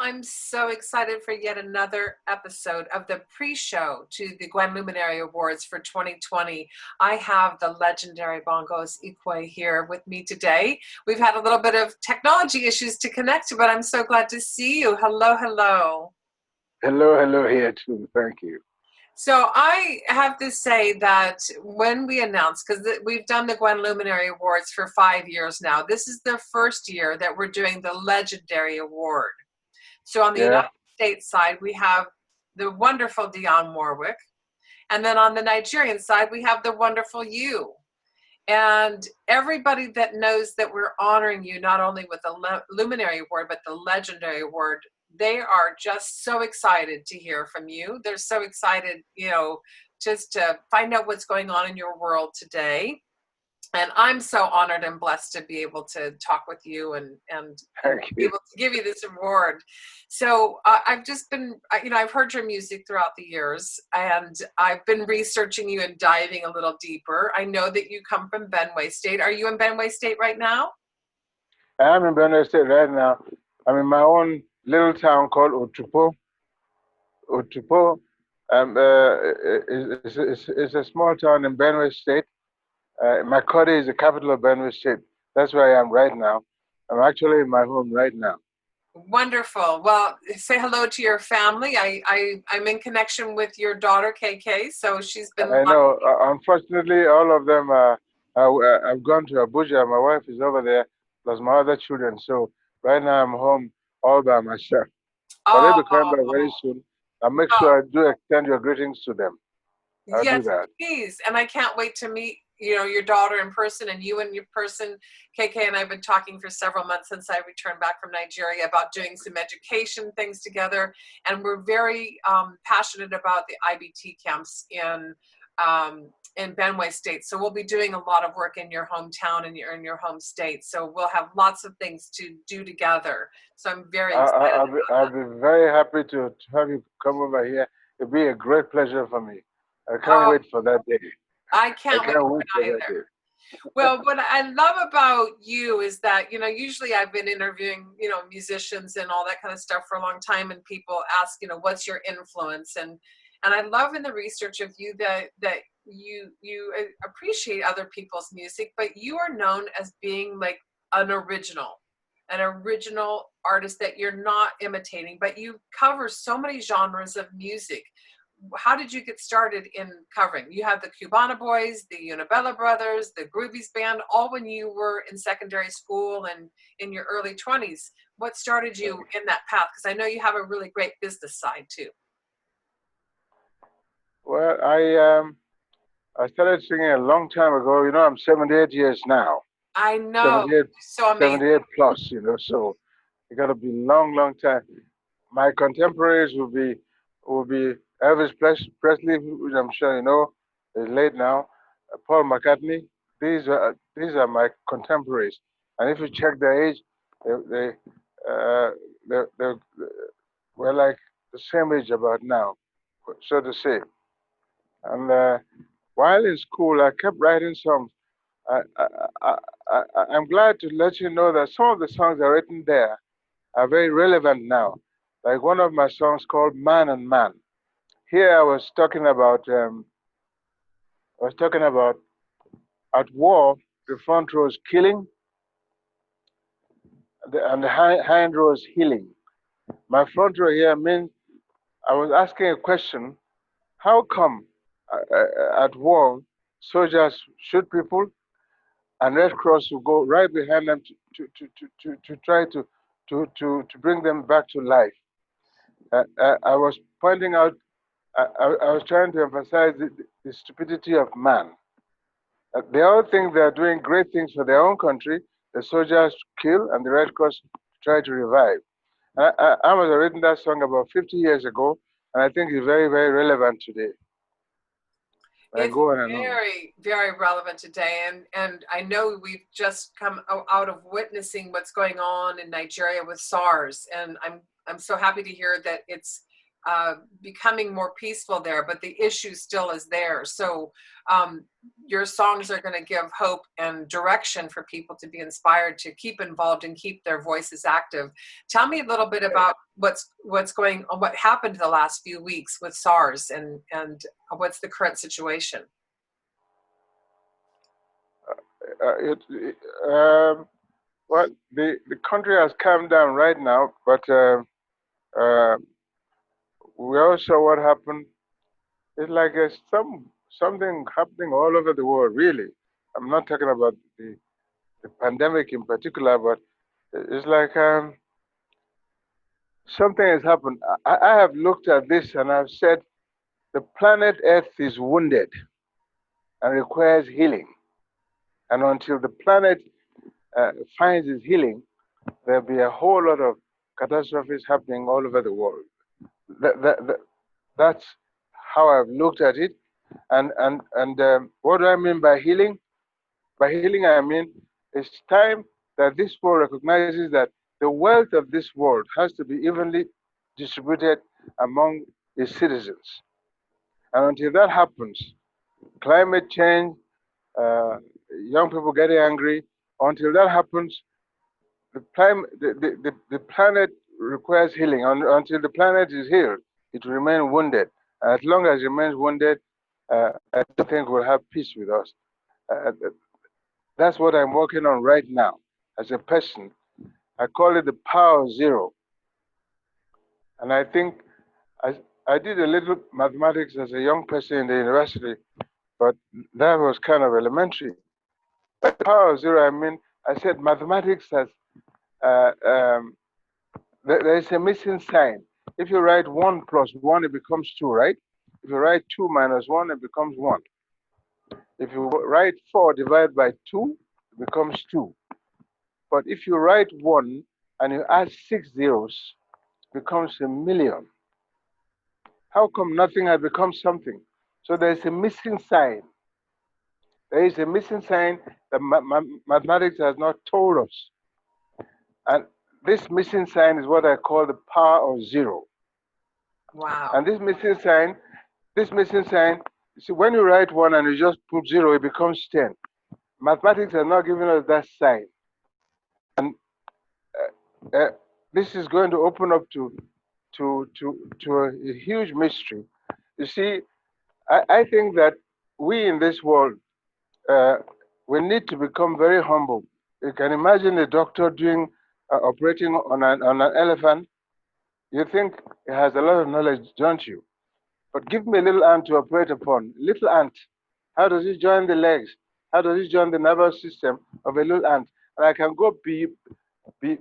I'm so excited for yet another episode of the pre-show to the GWEN Luminary Awards for 2020. I have the legendary Bongos Ikwue here with me today. We've had a little bit of technology issues to connect, but I'm so glad to see you. Hello, hello. Hello here too. Thank you. So I have to say that when we announced, because we've done the GWEN Luminary Awards for 5 years now, this is the first year that we're doing the Legendary Award. So on the Yeah. United States side, we have the wonderful Dionne Warwick. And then on the Nigerian side, we have the wonderful you. And everybody that knows that we're honoring you, not only with the Luminary Award, but the Legendary Award, they are just so excited to hear from you. They're so excited, just to find out what's going on in your world today. And I'm so honored and blessed to be able to talk with you and Thank be you. able to give you this award. So I've just been, I've heard your music throughout the years, and I've been researching you and diving a little deeper. I know that you come from Benue State. Are you in Benue State right now? I'm in Benue State right now. I'm in my own little town called Otupo. Otupo is a small town in Benue State. Makodi is the capital of Benue State. That's where I am right now. I'm actually in my home right now. Wonderful. Well, say hello to your family. I'm in connection with your daughter, KK, so she's been I know. Unfortunately, all of them I've gone to Abuja. My wife is over there, plus my other children. So right now I'm home all by myself. But they'll oh, be coming back very soon. I'll make oh, sure I do extend your greetings to them. I'll do yes, that. please. And I can't wait to meet, your daughter in person and you in your person. KK and I have been talking for several months since I returned back from Nigeria about doing some education things together. And we're very passionate about the IBT camps in Benue State. So we'll be doing a lot of work in your hometown and in your home state. So we'll have lots of things to do together. So I'm very excited about I'll be very happy to have you come over here. It'll be a great pleasure for me. I that. can't wait for that day. I I can't wait can't for wait it for that either. day. Well, what I love about you is that, usually I've been interviewing, musicians and all that kind of stuff for a long time, and people ask, what's your influence? And I love in the research of you that you appreciate other people's music, but you are known as being like an original artist that you're not imitating, but you cover so many genres of music. How did you get started in covering? You have the Cubana Boys, the Unabella Brothers, the Groovies Band, all when you were in secondary school and in your early 20s. What started you in that path? Because I know you have a really great business side too. Well, I started singing a long time ago. I'm 78 years now. I know. 78, So amazing. 78 plus. So it got to be long time. My contemporaries will be Elvis Presley, which I'm sure you know is late now. Paul McCartney. These are my contemporaries, and if you check their age, they uh, they were like the same age about now, so to say. And while in school, I kept writing songs. I, I, I, I'm glad to let you know that some of the songs are written there are very relevant now. Like one of my songs called "Man and Man." Here I was talking about at war, the front row is killing, and the hind row is healing. My front row here means I was asking a question: how come at war soldiers shoot people and Red Cross will go right behind them to try to bring them back to life? I was pointing out, I was trying to emphasize the stupidity of man. They all think they are doing great things for their own country. The soldiers kill and the Red Cross try to revive. I was written that song about 50 years ago, and I think it's very, very relevant today. I It's go on and on. very, very relevant today. And I know we've just come out of witnessing what's going on in Nigeria with SARS. And I'm so happy to hear that it's becoming more peaceful there, but the issue still is there. So your songs are going to give hope and direction for people to be inspired to keep involved and keep their voices active. Tell me a little bit about what's going on, what happened the last few weeks with SARS, and what's the current situation. Well, the country has calmed down right now, but we all saw what happened. It's like something happening all over the world, really. I'm not talking about the pandemic in particular, but it's like something has happened. I have looked at this and I've said the planet Earth is wounded and requires healing. And until the planet finds its healing, there'll be a whole lot of catastrophes happening all over the world. That's how I've looked at it. And what do I mean by healing? By healing, I mean it's time that this world recognizes that the wealth of this world has to be evenly distributed among its citizens. And until that happens, climate change, young people getting angry, until that happens, the planet requires healing. Until the planet is healed, it will remain wounded. As long as it remains wounded, I don't think we'll have peace with us. That's what I'm working on right now as a person. I call it the power of zero. And I think I did a little mathematics as a young person in the university, but that was kind of elementary. By power of zero, I mean, I said mathematics has, there is a missing sign. If you write 1 plus 1, it becomes 2, right? If you write 2 minus 1, it becomes 1. If you write 4 divided by 2, it becomes 2. But if you write 1 and you add 6 zeros, it becomes a million. How come nothing has become something? So there is a missing sign. There is a missing sign that mathematics has not told us. And this missing sign is what I call the power of zero. Wow. And this missing sign, you see, when you write 1 and you just put 0, it becomes 10. Mathematics has not given us that sign. And this is going to open up to a huge mystery. You see, I think that we in this world, we need to become very humble. You can imagine a doctor doing operating on an elephant. You think he has a lot of knowledge, don't you? But give me a little ant to operate upon. Little ant. How does it join the legs? How does it join the nervous system of a little ant? And I can go beyond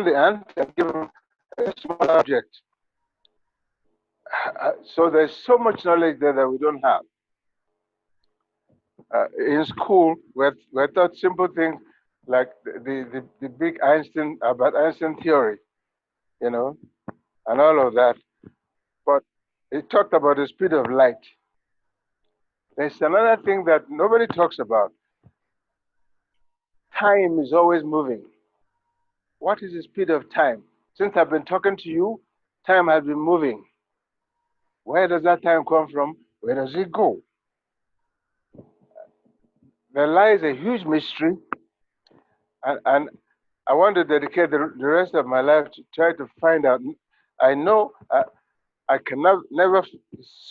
the ant and give him a small object. So there's so much knowledge there that we don't have. In school, we're taught simple things like the big Einstein theory, you know, and all of that. But it talked about the speed of light. There's another thing that nobody talks about. Time is always moving. What is the speed of time? Since I've been talking to you, time has been moving. Where does that time come from? Where does it go? There lies a huge mystery, and I want to dedicate the rest of my life to try to find out. I know I can never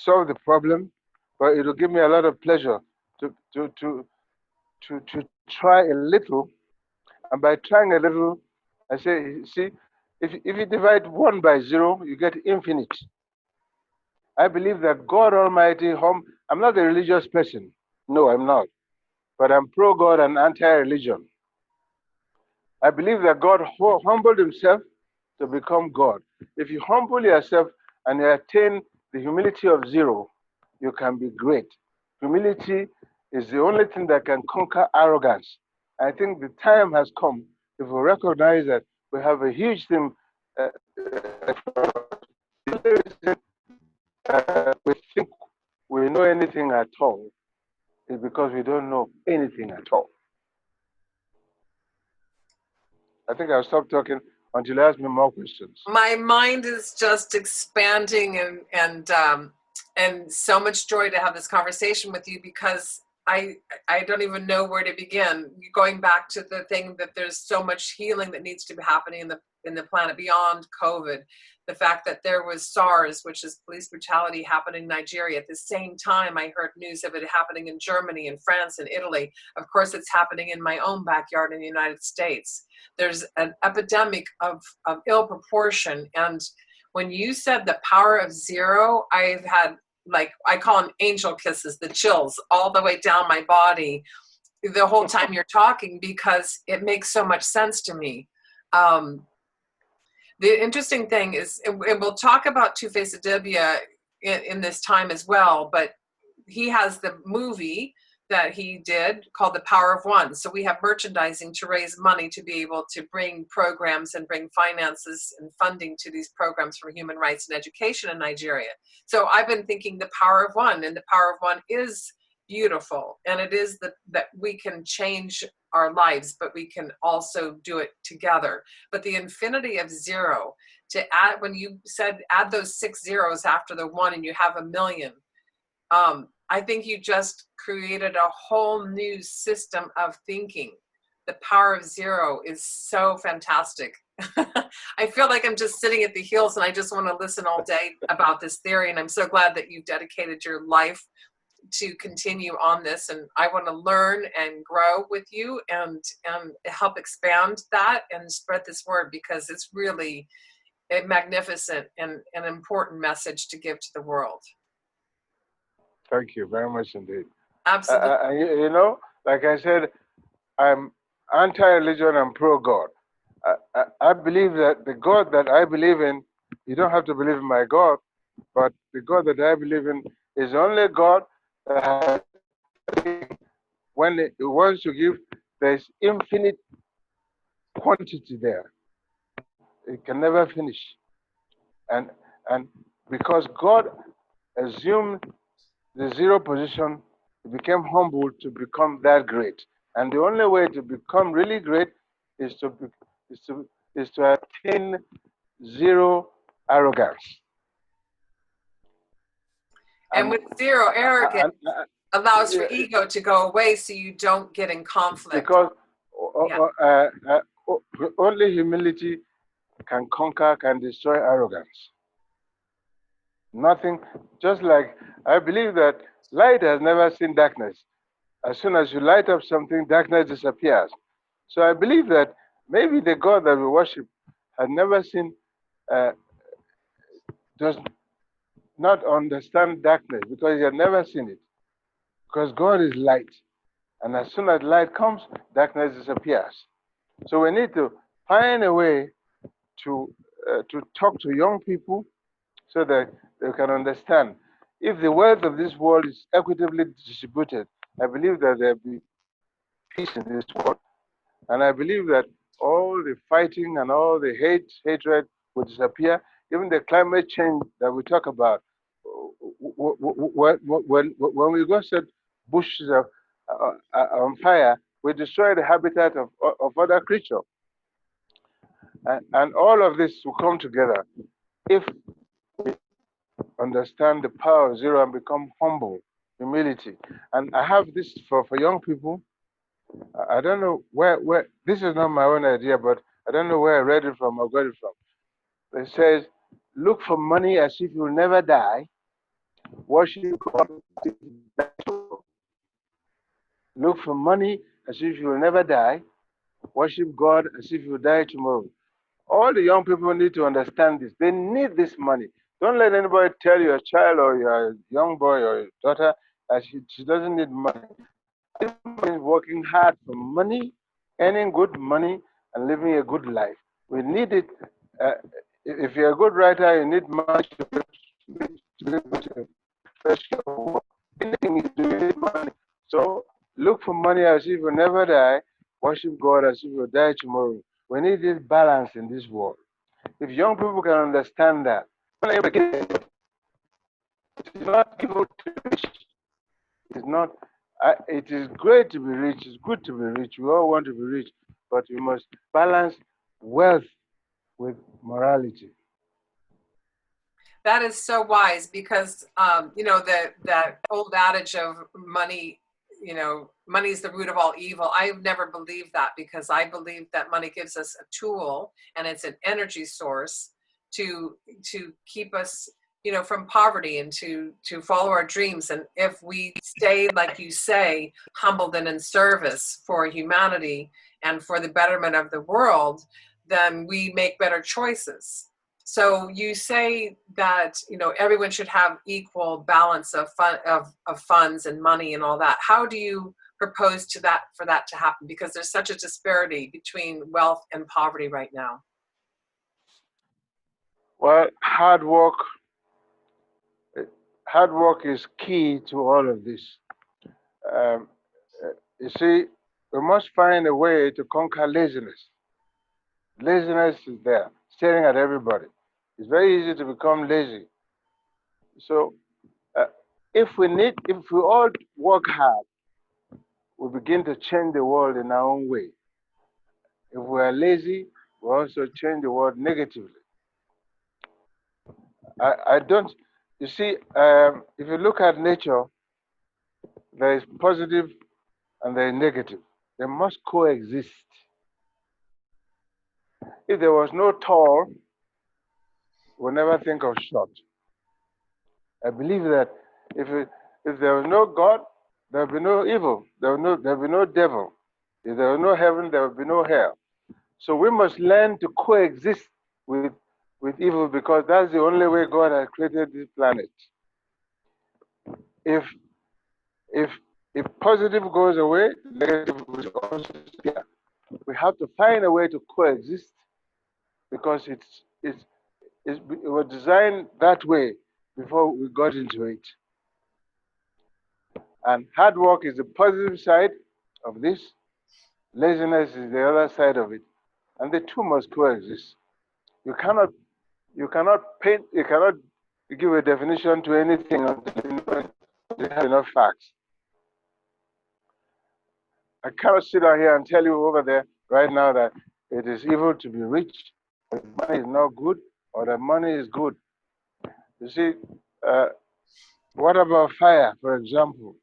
solve the problem, but it will give me a lot of pleasure to try a little. And by trying a little, I say, see, if you divide 1 by 0, you get infinite. I believe that God Almighty, I'm not a religious person. No, I'm not. But I'm pro-God and anti-religion. I believe that God humbled himself to become God. If you humble yourself and you attain the humility of 0, you can be great. Humility is the only thing that can conquer arrogance. I think the time has come, if we recognize that we have a huge thing, we think we know anything at all, is because we don't know anything at all. I think I'll stop talking. until you ask me more questions. My mind is just expanding, and so much joy to have this conversation with you, because I don't even know where to begin. Going back to the thing that there's so much healing that needs to be happening in the planet beyond COVID. The fact that there was SARS, which is police brutality, happening in Nigeria. At the same time, I heard news of it happening in Germany and France and Italy. Of course, it's happening in my own backyard in the United States. There's an epidemic of ill proportion. And when you said the power of zero, I've had, like, I call them angel kisses, the chills all the way down my body the whole time you're talking, because it makes so much sense to me. The interesting thing is, and we'll talk about Two-Face Idibia in this time as well, but he has the movie that he did called The Power of One. So we have merchandising to raise money to be able to bring programs and bring finances and funding to these programs for human rights and education in Nigeria. So I've been thinking the power of one, and the power of one is beautiful. And it is that we can change our lives, but we can also do it together. But the infinity of zero, to add, when you said add those 6 zeros after the one and you have 1 million, I think you just created a whole new system of thinking. The power of zero is so fantastic. I feel like I'm just sitting at the heels and I just want to listen all day about this theory. And I'm so glad that you've dedicated your life to continue on this. And I want to learn and grow with you and help expand that and spread this word, because it's really a magnificent and an important message to give to the world. Thank you very much indeed. Absolutely. You know, like I said, I'm anti-religion and pro-God. I believe that the God that I believe in, you don't have to believe in my God, but the God that I believe in is only God that when it wants to give, there's infinite quantity there. It can never finish. And because God assumed the zero position, he became humble to become that great. And the only way to become really great is to attain zero arrogance. And with zero arrogance, allows for ego to go away, so you don't get in conflict. Because only humility can conquer, can destroy arrogance. Nothing, just like I believe that light has never seen darkness. As soon as you light up something, darkness disappears. So I believe that maybe the God that we worship has never seen, does not understand darkness, because he has never seen it. Because God is light. And as soon as light comes, darkness disappears. So we need to find a way to talk to young people so that they can understand. If the wealth of this world is equitably distributed, I believe that there will be peace in this world. And I believe that all the fighting and all the hatred will disappear. Even the climate change that we talk about, when we go set bushes on fire, we destroy the habitat of other creatures. And all of this will come together if we understand the power of zero and become humble, humility. And I have this for young people. I don't know where, this is not my own idea, but I don't know where I read it from or got it from. It says, look for money as if you will never die, worship God as if you will die tomorrow. Look for money as if you will never die, worship God as if you will die tomorrow. All the young people need to understand this. They need this money. Don't let anybody tell your child or your young boy or your daughter that she doesn't need money. Everybody is working hard for money, earning good money, and living a good life. We need it. If you're a good writer, you need money to be able to express your work. Anything you do, you need money. So look for money as if you never die. Worship God as if you die tomorrow. We need this balance in this world. If young people can understand that, it is not evil to be rich. It is not. It is great to be rich. It's good to be rich. We all want to be rich, but we must balance wealth with morality. That is so wise because, you know, that old adage of money, you know, money is the root of all evil. I've never believed that because I believe that money gives us a tool and it's an energy source to keep us, you know, from poverty and to follow our dreams. And if we stay, like you say, humbled and in service for humanity and for the betterment of the world, then we make better choices. So you say that, you know, everyone should have equal balance of funds and money and all that. How do you propose to that for that to happen? Because there's such a disparity between wealth and poverty right now. Well, hard work is key to all of this. Um, you see, we must find a way to conquer laziness. Laziness is there, staring at everybody. It's very easy to become lazy. So, uh, if we all work hard, we begin to change the world in our own way. If we are lazy, we also change the world negatively. I don't, you see, if you look at nature, there is positive and there is negative. They must coexist. If there was no tall, we'll never think of short. I believe that if, it, if there was no God, there would be no evil. There would be no devil. If there was no heaven, there would be no hell. So we must learn to coexist with evil because that's the only way God has created this planet. If if if positive goes away, negative will also disappear. We have to find a way to coexist because it was designed that way before we got into it. And hard work is the positive side of this. Laziness is the other side of it. And the two must coexist. You cannot you cannot give a definition to anything until you have enough facts. I cannot sit out here and tell you over there right now that it is evil to be rich, that money is not good, or that money is good. You see, uh, what about fire, for example?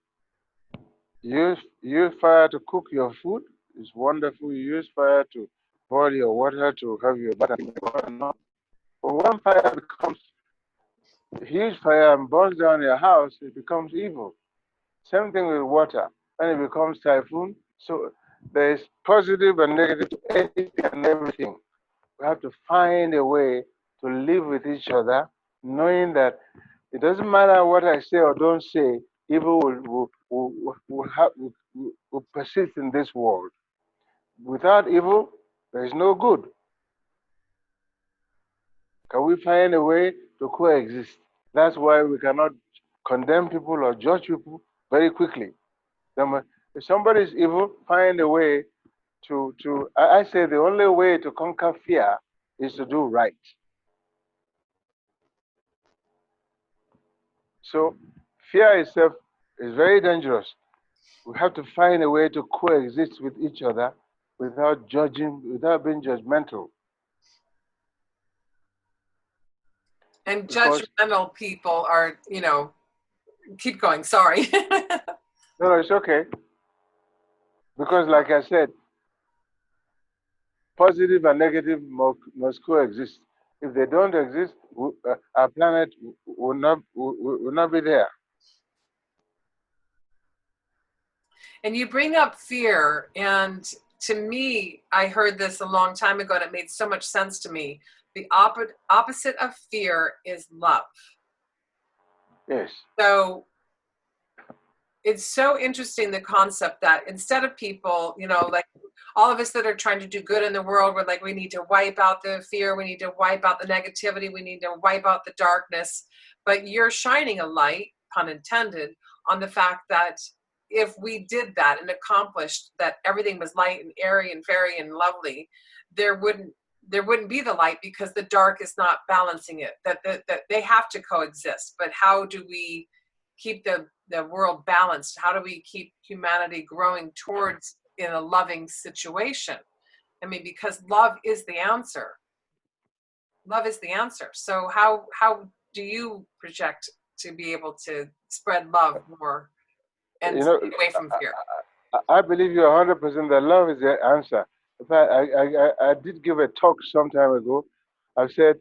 You use fire to cook your food. It's wonderful. You use fire to boil your water to have your butter. But when fire becomes a huge fire and burns down your house, it becomes evil. Same thing with water. When it becomes typhoon, so there is positive and negative to anything and everything. We have to find a way to live with each other, knowing that it doesn't matter what I say or don't say, evil will persist in this world. Without evil, there is no good. Can we find a way to coexist? That's why we cannot condemn people or judge people very quickly. If somebody is evil, find a way I say the only way to conquer fear is to do right. So fear itself is very dangerous. We have to find a way to coexist with each other without judging, without being judgmental. And judgmental people are, you know, keep going, sorry. No, it's okay. Because like I said, positive and negative must coexist. If they don't exist, our planet will not be there. And you bring up fear, and to me, I heard this a long time ago, and it made so much sense to me. The opposite of fear is love. Yes. So it's so interesting, the concept that instead of people, you know, like all of us that are trying to do good in the world, we're like, we need to wipe out the fear, we need to wipe out the negativity, we need to wipe out the darkness. But you're shining a light, pun intended, on the fact that if we did that and accomplished that everything was light and airy and fairy and lovely, there wouldn't be the light because the dark is not balancing it. That they have to coexist. But how do we keep the world balanced? How do we keep humanity growing towards in a loving situation? I mean, because love is the answer. love is the answer. So how do you project to be able to spread love more and You know, stay away from fear? I believe you're 100% that love is the answer. In fact, I did give a talk some time ago. I said,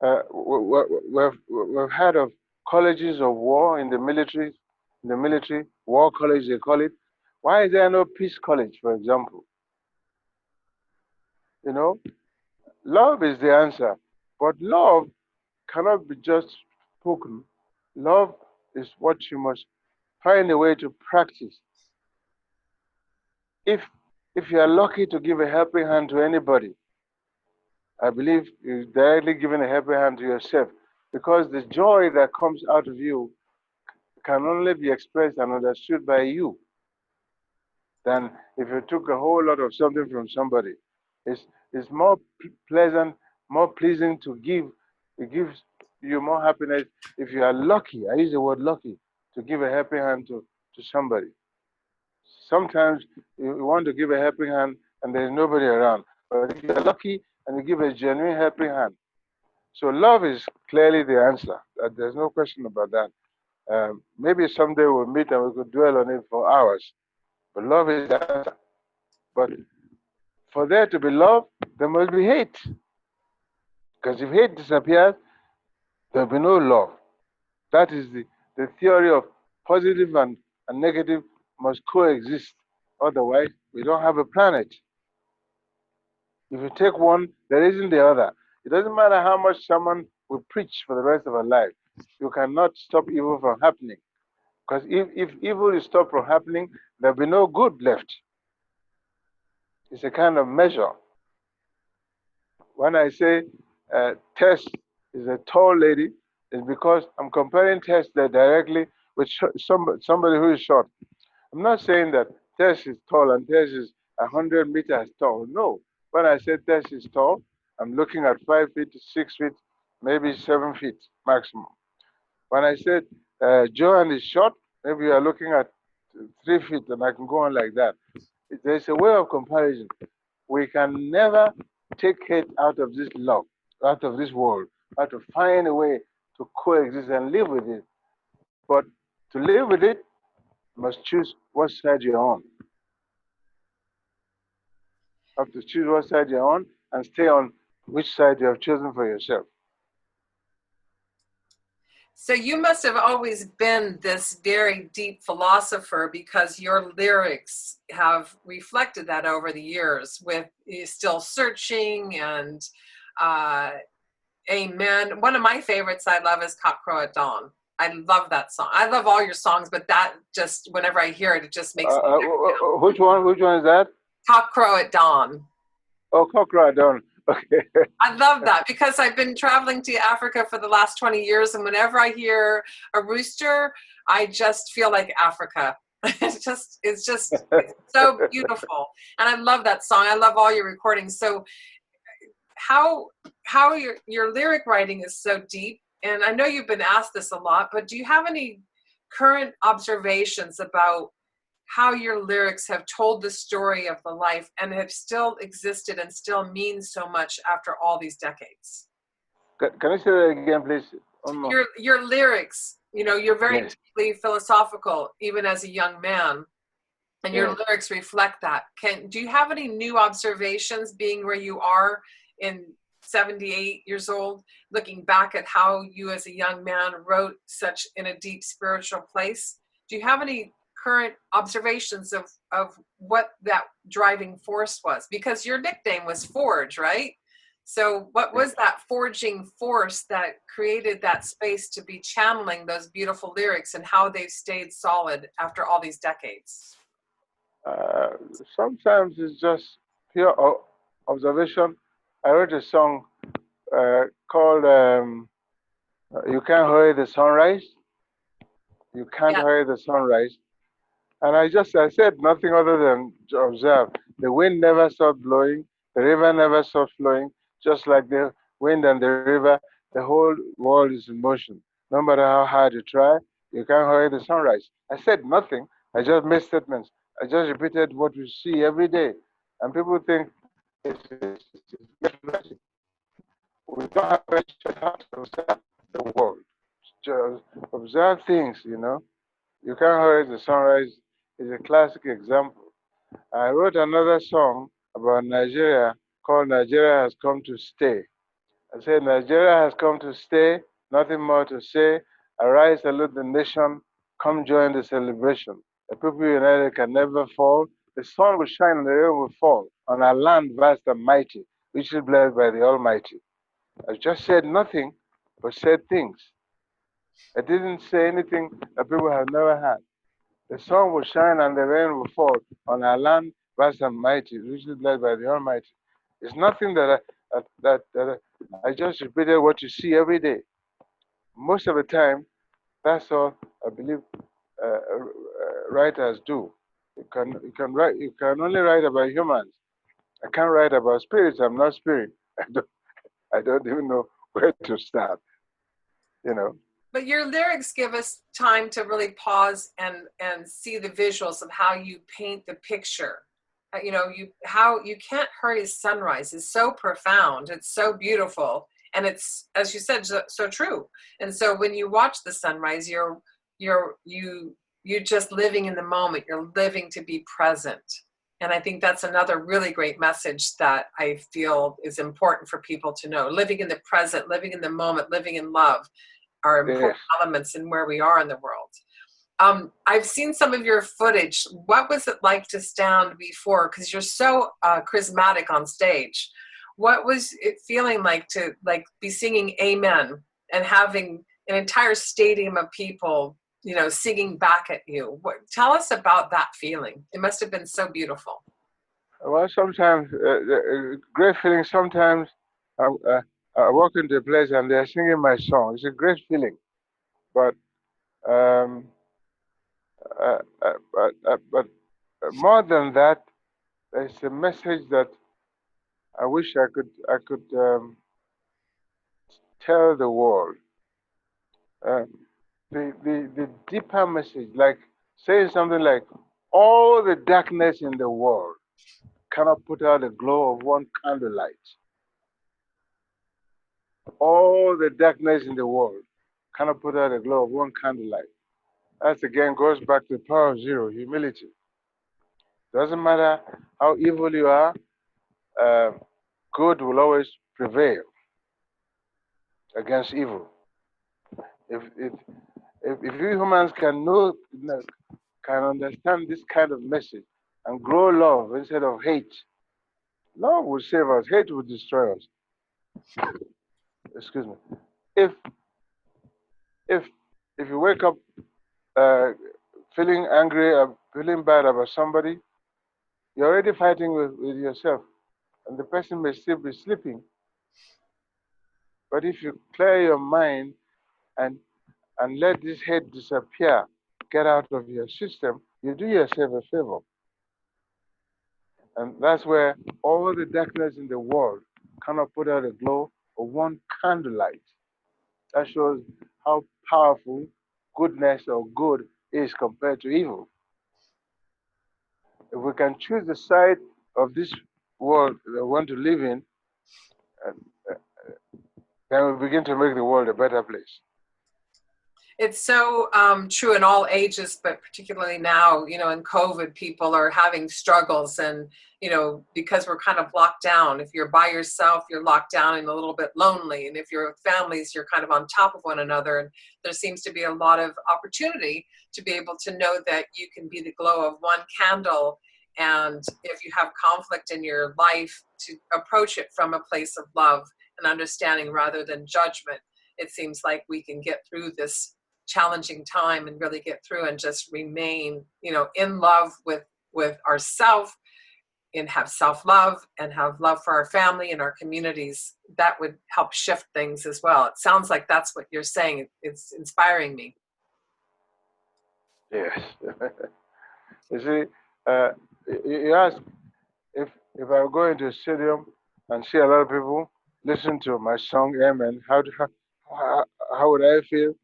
we've heard of colleges of war in the military, war college they call it. Why is there no peace college, for example? You know, love is the answer. But love cannot be just spoken. Love is what you must find a way to practice. If if you are lucky to give a helping hand to anybody, I believe you're directly giving a helping hand to yourself, because the joy that comes out of you can only be expressed and understood by you than if you took a whole lot of something from somebody. It's more pleasant, more pleasing to give. It gives you more happiness if you are lucky. I use the word lucky to give a helping hand to somebody. Sometimes you want to give a helping hand and there's nobody around. But if you're lucky and you give a genuine helping hand, so love is clearly the answer. There's no question about that. Maybe someday we'll meet and we could dwell on it for hours. But love is the answer. But for there to be love, there must be hate. Because if hate disappears, there'll be no love. That is the theory of positive and negative must coexist. Otherwise, we don't have a planet. If you take one, there isn't the other. It doesn't matter how much someone will preach for the rest of our life. You cannot stop evil from happening. Because if evil is stopped from happening, there'll be no good left. It's a kind of measure. When I say Tess is a tall lady, it's because I'm comparing Tess there directly with somebody who is short. I'm not saying that Tess is tall and Tess is 100 meters tall. No. When I say Tess is tall, I'm looking at 5 feet, 6 feet, maybe 7 feet maximum. When I said Joanne is short, maybe you are looking at 3 feet, and I can go on like that. There's a way of comparison. We can never take hate out of this love, out of this world. We have to find a way to coexist and live with it. But to live with it, you must choose what side you're on. You have to choose what side you're on and stay on which side you have chosen for yourself. So you must have always been this very deep philosopher, because your lyrics have reflected that over the years with Still Searching and Amen. One of my favorites I love is Cockcrow at Dawn. I love that song. I love all your songs, but that just, whenever I hear it, it just makes me which one is that? Cockcrow at Dawn. Oh, Cockcrow at Dawn. Okay. I love that, because I've been traveling to Africa for the last 20 years, and whenever I hear a rooster, I just feel like Africa. It's so beautiful. And I love that song. I love all your recordings. So how your lyric writing is so deep, and I know you've been asked this a lot, but do you have any current observations about how your lyrics have told the story of the life and have still existed and still mean so much after all these decades? Can I say that again, please? Your lyrics, you're very deeply philosophical, even as a young man, and your lyrics reflect that. Do you have any new observations, being where you are in 78 years old, looking back at how you as a young man wrote such in a deep spiritual place? Do you have any current observations of what that driving force was? Because your nickname was Forge, right? So what was that forging force that created that space to be channeling those beautiful lyrics, and how they've stayed solid after all these decades? Sometimes it's just pure observation. I wrote a song called You Can't Hurry the Sunrise. You can't hurry the sunrise. And I said nothing other than to observe. The wind never stopped blowing. The river never stopped flowing. Just like the wind and the river, the whole world is in motion. No matter how hard you try, you can't hurry the sunrise. I said nothing. I just made statements. I just repeated what we see every day. And people think it's we don't have a choice how to observe the world. Just observe things, you know. You can't hurry the sunrise is a classic example. I wrote another song about Nigeria called Nigeria Has Come to Stay. I said, Nigeria has come to stay, nothing more to say. Arise, salute the nation, come join the celebration. The people united can never fall. The sun will shine and the rain will fall on our land vast and mighty, which is blessed by the Almighty. I just said nothing, but said things. I didn't say anything that people have never had. The sun will shine and the rain will fall on our land vast and mighty, which is blessed by the Almighty. It's nothing that I just repeated what you see every day. Most of the time, that's all I believe writers do. You can only write about humans. I can't write about spirits. I'm not spirit. I don't even know where to start. You know. But your lyrics give us time to really pause and see the visuals of how you paint the picture. You know, how you can't hurry sunrise is so profound. It's so beautiful, and it's, as you said, so true. And so when you watch the sunrise, you're just living in the moment. You're living to be present. And I think that's another really great message that I feel is important for people to know. Living in the present, living in the moment, living in love are important elements in where we are in the world. I've seen some of your footage. What was it like to stand before? Because you're so charismatic on stage. What was it feeling like to be singing Amen and having an entire stadium of people, you know, singing back at you? Tell us about that feeling. It must have been so beautiful. Well, sometimes great feeling. Sometimes I walk into a place and they're singing my song. It's a great feeling. But um, but more than that, there's a message that I wish I could tell the world. Um, the deeper message, like saying something like, all the darkness in the world cannot put out the glow of one candlelight. All the darkness in the world cannot put out the glow of one candlelight. That again goes back to the power of zero, humility. Doesn't matter how evil you are, uh, good will always prevail against evil. If you humans can understand this kind of message and grow love instead of hate, love will save us, hate will destroy us. Excuse me. If if if you wake up uh, feeling angry or feeling bad about somebody, you're already fighting with yourself, and the person may still be sleeping. But if you clear your mind and let this hate disappear, get out of your system, you do yourself a favor. And that's where all the darkness in the world cannot put out a glow of one candlelight. That shows how powerful goodness or good is compared to evil. If we can choose the side of this world that we want to live in, uh, then we begin to make the world a better place. It's so true in all ages, but particularly now, you know, in COVID, people are having struggles, and, you know, because we're kind of locked down. If you're by yourself, you're locked down and a little bit lonely. And if you're with families, you're kind of on top of one another. And there seems to be a lot of opportunity to be able to know that you can be the glow of one candle. And if you have conflict in your life, to approach it from a place of love and understanding rather than judgment. It seems like we can get through this challenging time and really get through and just remain, you know, in love with ourselves, and have self-love and have love for our family and our communities. That would help shift things as well. It sounds like that's what you're saying. It's inspiring me. Yes. You see, you ask if I go into a stadium and see a lot of people listen to my song Amen, how would I feel?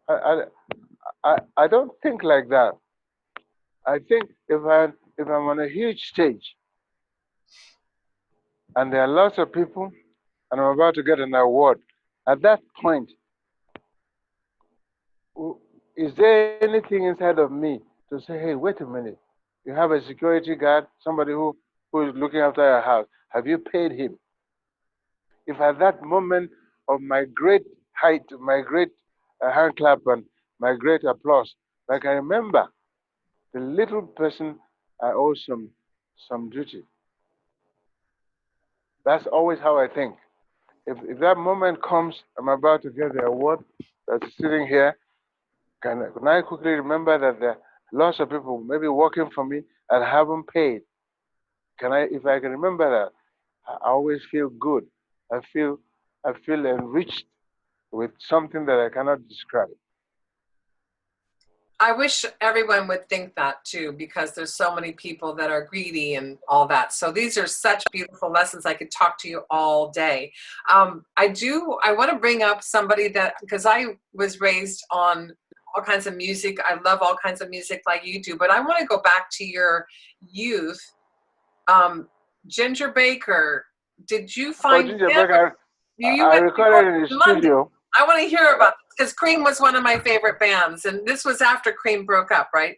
I, I don't think like that. I think if I'm on a huge stage and there are lots of people and I'm about to get an award. At that point, is there anything inside of me to say, hey, wait a minute, you have a security guard, somebody who is looking after your house. Have you paid him? If at that moment of my great height, my great hand clap and my great applause, I can remember the little person I owe some duty. That's always how I think. If that moment comes, I'm about to get the award that's sitting here, can I quickly remember that there are lots of people maybe working for me and haven't paid? If I can remember that, I always feel good. I feel, I feel enriched with something that I cannot describe. I wish everyone would think that too, because there's so many people that are greedy and all that. So these are such beautiful lessons. I could talk to you all day. I want to bring up somebody that, because I was raised on all kinds of music. I love all kinds of music like you do, but I want to go back to your youth. Ginger Baker, did you find Ginger him? Baker, You I went recorded in the to London. studio. I want to hear about this because Cream was one of my favorite bands, and this was after Cream broke up, right?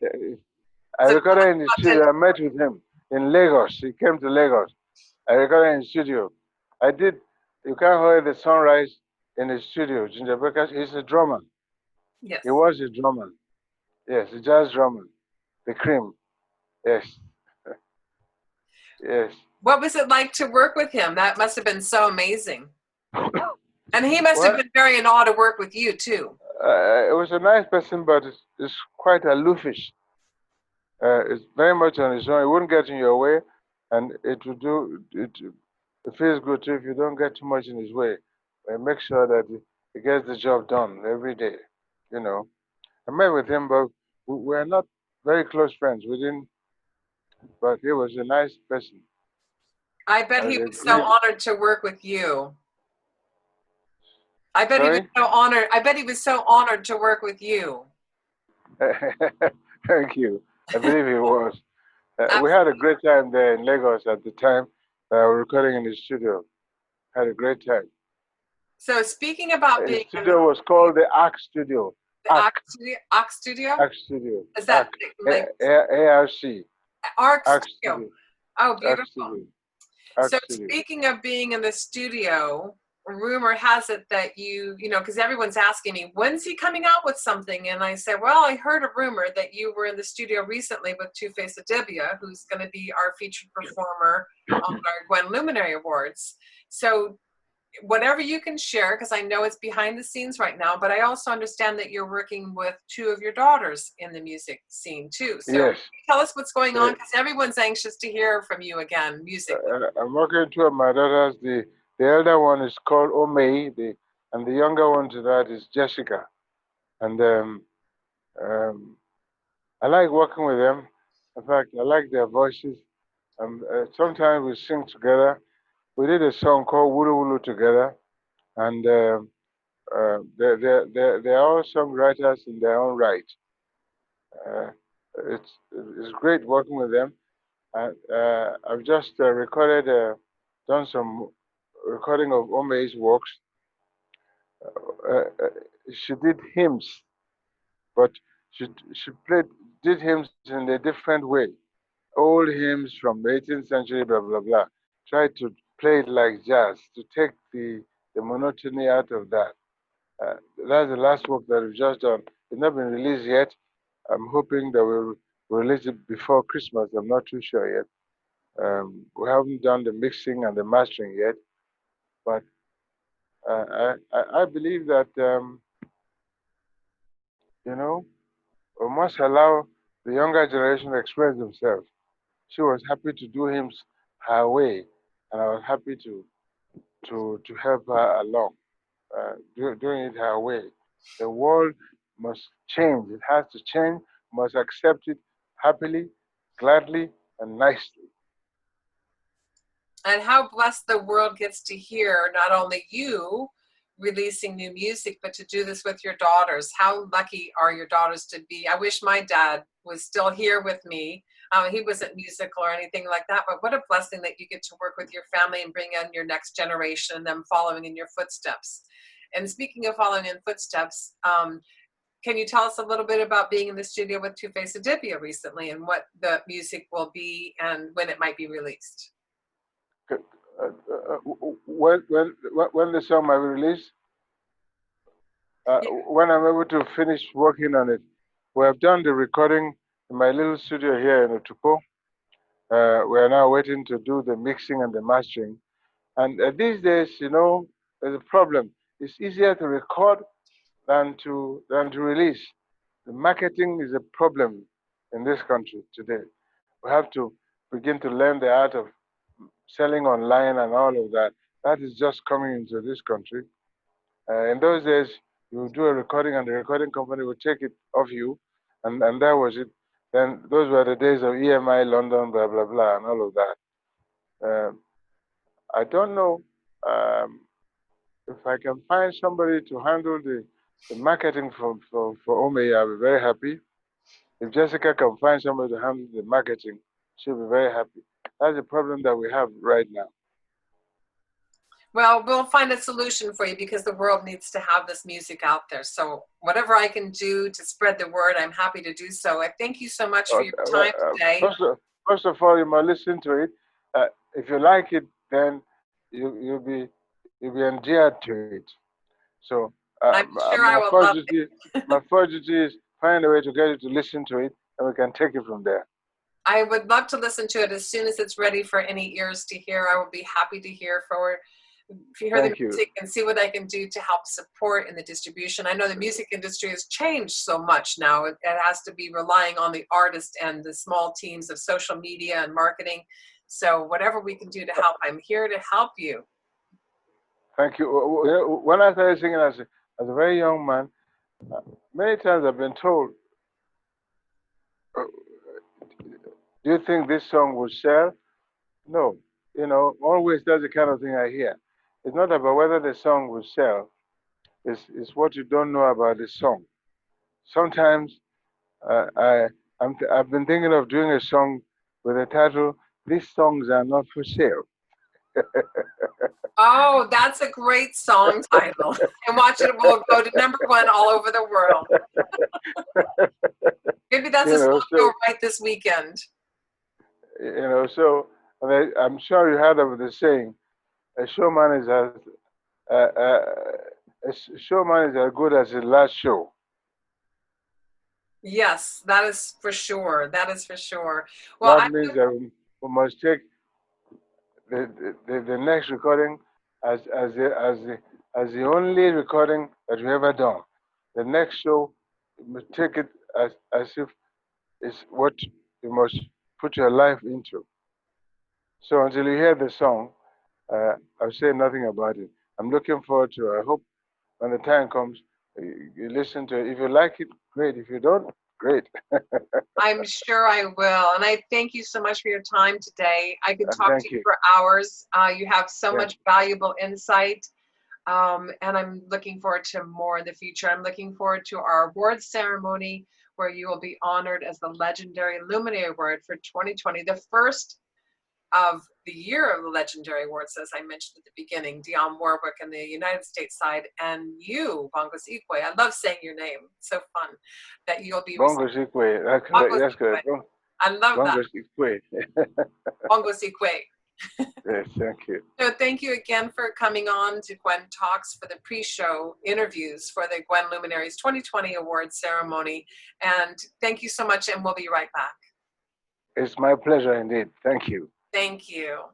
I So recorded in the studio. I met with him in Lagos. He came to Lagos. I recorded in the studio. I did. You can't hear the sunrise in the studio. Ginger Baker, he's a drummer. yes, He was a drummer. Yes, a jazz drummer. The Cream. Yes. Yes. what was it like to work with him? That must have been so amazing, and he must have Well, been very in awe to work with you too. it was a nice person, but it's quite aloofish. It's very much on its own. It wouldn't get in your way, and it will do it. It feels good too if you don't get too much in his way. Make sure that he gets the job done every day. You know, I met with him, but we're not very close friends. We didn't, but he was a nice person. I bet he was so honored to work with you. I bet he was Sorry? so honored. I bet he was so honored to work with you. Thank you. I believe he was. We had a great time there in Lagos at the time. We were recording in the studio. Had a great time. So speaking about The being in studio was called the Arc Studio. Arc Studio, Arc Studio? Arc Studio. Is that like ARC. Arc Arc Studio? Studio. Oh, Arc beautiful. Studio. Arc So Studio. speaking of being in the studio, rumor has it that you know, because everyone's asking me, when's he coming out with something? And I said, well, I heard a rumor that you were in the studio recently with Two-Face Idibia, who's going to be our featured performer on our GWEN Luminary Awards. So whatever you can share, because I know it's behind the scenes right now, but I also understand that you're working with two of your daughters in the music scene too. So Yes. tell us what's going on, because everyone's anxious to hear from you again, musically. I'm working with two of my daughters. The elder one is called Omei, and the younger one to that is Jessica. And I like working with them. In fact, I like their voices. Sometimes we sing together. We did a song called Wulu Wulu together, and they're all songwriters in their own right. Uh, it's great working with them. I've just done some recording of Omei's works. She did hymns, but she did hymns in a different way. Old hymns from the 18th century, blah blah blah. Tried to play it like jazz to take the monotony out of that. That's the last work that we've just done. It's not been released yet. I'm hoping that we'll release it before Christmas. I'm not too sure yet. We haven't done the mixing and the mastering yet, but I believe that you know we must allow the younger generation to express themselves. She was happy to do hymns her way, and I was happy to help her along, doing it her way. The world must change. It has to change. Must accept it happily, gladly, and nicely. And how blessed the world gets to hear not only you releasing new music, but to do this with your daughters. How lucky are your daughters to be? I wish my dad was still here with me. He wasn't musical or anything like that, but what a blessing that you get to work with your family and bring in your next generation and them following in your footsteps. And speaking of following in footsteps, can you tell us a little bit about being in the studio with Two-Face Idibia recently and what the music will be and when it might be released? When the song might be released, when I'm able to finish working on it. We have done the recording in my little studio here in Otupo. We are now waiting to do the mixing and the mastering. And these days, you know, there's a problem. It's easier to record than to release. The marketing is a problem in this country today. We have to begin to learn the art of selling online and all of that. That is just coming into this country. In those days, you do a recording and the recording company would take it off you, and that was it. Then those were the days of EMI London, blah, blah, blah, and all of that. I don't know if I can find somebody to handle the marketing for Omei, I'll be very happy. If Jessica can find somebody to handle the marketing, she'll be very happy. That's the problem that we have right now. Well, we'll find a solution for you because the world needs to have this music out there. So whatever I can do to spread the word, I'm happy to do so. I thank you so much for your time today. First of all, you must listen to it. If you like it, then you'll be endeared to it. So I'm sure I will love it. My first duty is find a way to get you to listen to it, and we can take it from there. I would love to listen to it as soon as it's ready for any ears to hear. I will be happy to hear the music and see what I can do to help support in the distribution. I know the music industry has changed so much now. It has to be relying on the artist and the small teams of social media and marketing. So whatever we can do to help, I'm here to help you. Thank you. When I started singing as a very young man, many times I've been told, do you think this song will sell? No. You know, always that's the kind of thing I hear. It's not about whether the song will sell. It's what you don't know about the song. Sometimes I've been thinking of doing a song with the title, "These Songs Are Not for Sale." Oh, that's a great song title. And watch it will go to #1 all over the world. Maybe that's a song you'll write this weekend. You know, so I'm sure you heard of the saying, a showman is as good as his last show. Yes, that is for sure. That is for sure. Well, that means that we must take the next recording as the only recording that we ever done. The next show, you must take it as if it's what you must put your life into. So until you hear the song, I'll say nothing about it. I'm looking forward to it. I hope when the time comes, you listen to it. If you like it, great. If you don't, great. I'm sure I will. And I thank you so much for your time today. I could talk to you for hours. You have so much valuable insight. And I'm looking forward to more in the future. I'm looking forward to our awards ceremony where you will be honored as the Legendary Luminary Award for 2020, the first of the year of the Legendary Awards, as I mentioned at the beginning. Dionne Warwick on the United States side, and you, Bongos Ikwue. I love saying your name. It's so fun that you'll be Bongos Ikwue. That's correct. I love Bongos Ikwue. Bongos Ikwue. Yes, thank you. So thank you again for coming on to Gwen Talks for the pre-show interviews for the GWEN Luminaries 2020 Awards ceremony. And thank you so much, and we'll be right back. It's my pleasure indeed. Thank you. Thank you.